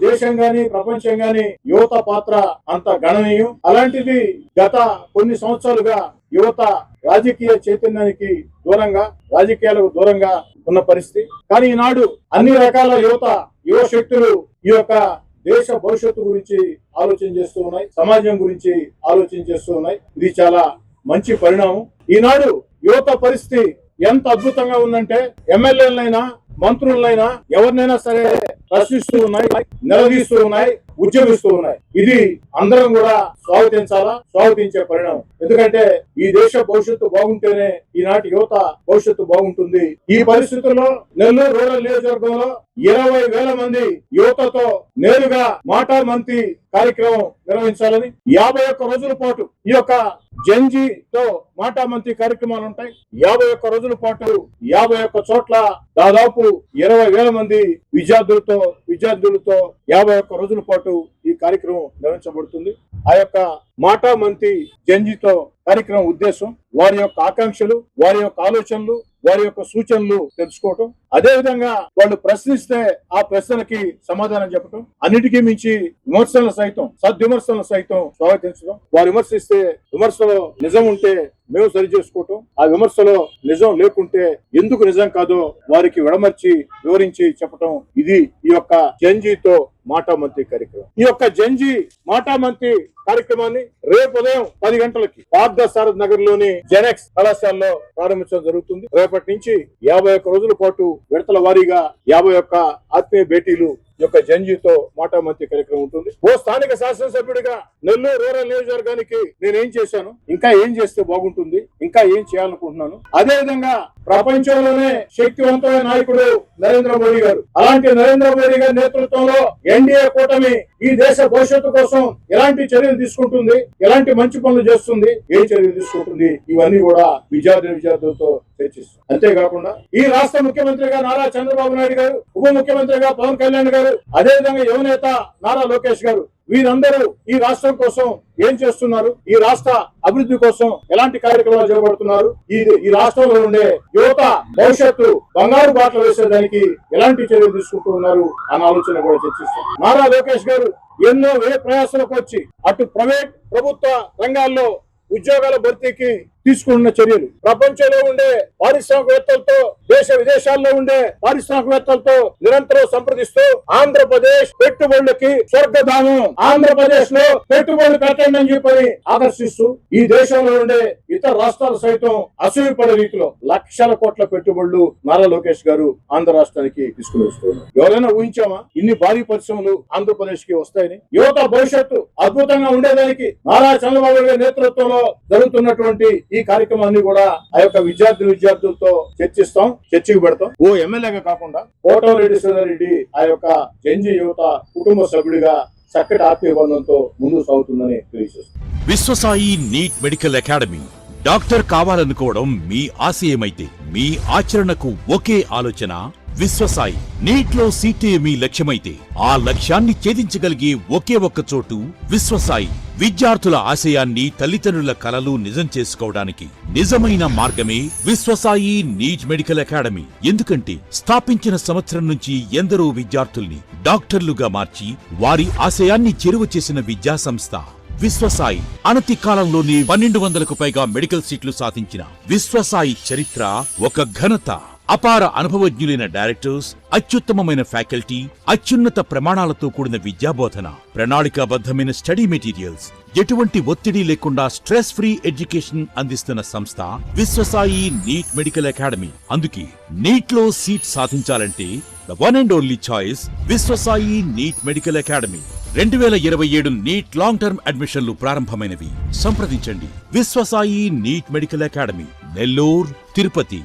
దేశం గాని ప్రపంచం గాని యువత పాత్ర అంత గణనీయం. అలాంటిది గత కొన్ని సంవత్సరాలుగా యువత రాజకీయ చైతన్యానికి దూరంగా, రాజకీయాలకు దూరంగా ఉన్న పరిస్థితి. కానీ ఈనాడు అన్ని రకాల యువ శక్తులు ఈ యొక్క దేశ భవిష్యత్తు గురించి ఆలోచన చేస్తూ ఉన్నాయి, సమాజం గురించి ఆలోచన చేస్తూ ఉన్నాయి. ఇది చాలా మంచి పరిణామం. ఈనాడు యువత పరిస్థితి ఎంత అద్భుతంగా ఉందంటే ఎమ్మెల్యేలైనా మంత్రులైనా ఎవరినైనా సరే ప్రశ్నిస్తూ ఉన్నాయి, నిలదీస్తూ ఉన్నాయి, ఉద్యమిస్తూ ఉన్నాయి. ఇది అందరం కూడా స్వాగతించే పరిణామం. ఎందుకంటే ఈ దేశ భవిష్యత్తు బాగుంటేనే ఈనాటి యువత భవిష్యత్తు బాగుంటుంది. ఈ పరిస్థితుల్లో నెల్లూరు రూరల్ నియోజకవర్గంలో 20,000 మంది యువతతో నేరుగా మాటా మంత్రి కార్యక్రమం నిర్వహించాలని 51 రోజుల పాటు ఈ యొక్క జంజీతో మాటా మంత్రి కార్యక్రమాలు ఉంటాయి. 51 రోజుల పాటు 51 చోట్ల దాదాపు 20,000 మంది విద్యార్థులతో 51 రోజుల పాటు ఈ కార్యక్రమం నిర్వహించబడుతుంది. ఆ యొక్క మాటా మంత్రి జంజీతో కార్యక్రమం ఉద్దేశం వారి యొక్క ఆకాంక్షలు, వారి యొక్క ఆలోచనలు, వారి యొక్క సూచనలు తెలుసుకోవటం, అదే విధంగా వాళ్ళు ప్రశ్నిస్తే ఆ ప్రశ్నలకి సమాధానం చెప్పడం, అన్నిటికీ మించి సద్విమర్శలను సైతం స్వాగతించడం. వారు విమర్శిస్తే విమర్శలో నిజం ఉంటే మేము సరి చేసుకోవటం, ఆ విమర్శలో నిజం లేకుంటే ఎందుకు నిజం కాదో వారికి వివరించి చెప్పటం. ఇది ఈ యొక్క జంజీతో మాటా మంత్రి కార్యక్రమం. ఈ యొక్క జంజీ మాటా మంత్రి కార్యక్రమాన్ని రేపు ఉదయం 10 గంటలకి పార్థసారథి నగర్ లోని జెనెక్స్ కళాశాలలో ప్రారంభించడం జరుగుతుంది. రేపటి నుంచి 51 రోజుల పాటు విడతల వారీగా 51 ఆత్మీయ భేటీలు యొక్క జంజీతో మాటా మంత్రి కార్యక్రమం ఉంటుంది. ఓ స్థానిక శాసనసభ్యుడిగా నెల్లూరు రూరల్ నియోజకవర్గానికి నేనేం చేశాను, ఇంకా ఏం చేస్తే బాగుంటుంది, ఇంకా ఏం చేయాలనుకుంటున్నాను. అదే విధంగా ప్రపంచంలోనే శక్తివంతమైన నాయకుడు నరేంద్ర మోడీ గారు. అలాంటి నరేంద్ర మోడీ గారి నేతృత్వంలో ఎన్డీఏ కూటమి ఈ దేశ భవిష్యత్తు కోసం ఎలాంటి చర్యలు తీసుకుంటుంది, ఎలాంటి మంచి పనులు చేస్తుంది, ఏ చర్యలు తీసుకుంటుంది, ఇవన్నీ కూడా విద్యార్థులతో చర్చిస్తుంది. అంతేకాకుండా ఈ రాష్ట్ర ముఖ్యమంత్రిగా నారా చంద్రబాబు నాయుడు గారు, ఉప ముఖ్యమంత్రిగా పవన్ కళ్యాణ్ గారు, అదేవిధంగా యువనేత నారా లోకేష్ గారు, వీరందరూ ఈ రాష్ట్రం కోసం ఏం చేస్తున్నారు, ఈ రాష్ట్ర అభివృద్ధి కోసం ఎలాంటి కార్యక్రమాలు చేపడుతున్నారు, ఈ రాష్ట్రంలో ఉండే యువత భవిష్యత్తు బంగారు బాటలు వేసేదానికి ఎలాంటి చర్యలు తీసుకుంటూ ఉన్నారు అన్న ఆలోచన కూడా చర్చిస్తారు. నారా లోకేష్ గారు ఎన్నో ప్రయాసాలకు వచ్చి అటు ప్రైవేట్ ప్రభుత్వ రంగాల్లో ఉద్యోగాల భర్తీకి తీసుకున్న చర్యలు, ప్రపంచంలో ఉండే పారిశ్రామికవేత్తలతో, దేశ విదేశాల్లో ఉండే పారిశ్రామికవేత్తలతో నిరంతరం సంప్రదిస్తూ ఆంధ్రప్రదేశ్ పెట్టుబడులకి స్వర్గధామం, ఆంధ్రప్రదేశ్ లో పెట్టుబడులు పెట్టండి అని చెప్పి ఆకర్షిస్తూ ఈ దేశంలో ఉండే ఇతర రాష్ట్రాలు సైతం అసూయపడే రీతిలో లక్షల కోట్ల పెట్టుబడులు నారా లోకేష్ గారు ఆంధ్ర రాష్ట్రానికి తీసుకుని వస్తున్నారు. ఎవరైనా ఊహించామా ఇన్ని భారీ పరిశ్రమలు ఆంధ్రప్రదేశ్ కి వస్తాయని? యువత భవిష్యత్తు అద్భుతంగా ఉండేదానికి నారా చంద్రబాబు గారి నేతృత్వంలో జరుగుతున్నటువంటి ఈ కార్యక్రమాన్ని కూడా ఆ యొక్క విద్యార్థులతో చర్చకు పెడతాం. ఓ ఎమ్మెల్యేగా కాకుండా కోటమిరెడ్డి శ్రీధర్రెడ్డి ఆ యొక్క జంజీ యువత కుటుంబ సభ్యుడిగా చక్కటి ఆత్మీయ బంధంతో ముందుకు సాగుతుందని తెలియజేస్తుంది. Viswasai NEET medical academy. Doctor కావాలనుకోవడం మీ ఆశయమైతే మీ ఆచరణకు ఒకే ఆలోచన విశ్వసాయి. నీట్ లో సీటే మీ లక్ష్యమైతే ఆ లక్ష్యాన్ని ఛేదించగలిగే ఒకే ఒక్క చోటు విశ్వసాయి. విద్యార్థుల ఆశయాన్ని, తల్లిదండ్రుల కలలు నిజం చేసుకోవడానికి నిజమైన మార్గమే విశ్వసాయి నీట్ మెడికల్ అకాడమీ. ఎందుకంటే స్థాపించిన సంవత్సరం నుంచి ఎందరో విద్యార్థుల్ని డాక్టర్లుగా మార్చి వారి ఆశయాన్ని చేరువ చేసిన విద్యా సంస్థ విశ్వసాయి. అనతి కాలంలోనే 1200కు పైగా మెడికల్ సీట్లు సాధించిన విశ్వసాయి చరిత్ర ఒక ఘనత. అపార అనుభవజ్ఞులైన డైరెక్టర్స్, అత్యుత్తమమైన ఫ్యాకల్టీ, అత్యున్నత ప్రమాణాలతో కూడిన విద్యాబోధన, ప్రణాళికాబద్ధమైన స్టడీ మెటీరియల్స్, ఎటువంటి ఒత్తిడి లేకుండా స్ట్రెస్ ఫ్రీ ఎడ్యుకేషన్ అందిస్తున్న సంస్థ విశ్వసాయి నీట్ మెడికల్ అకాడమీ. అందుకే నీట్ లో సీట్ సాధించాలంటే the one and only choice Viswasai NEET medical academy. 2027 NEET long term అడ్మిషన్లు ప్రారంభమైనవి. సంప్రదించండి Viswasai NEET medical academy, Nellore, Tirupati.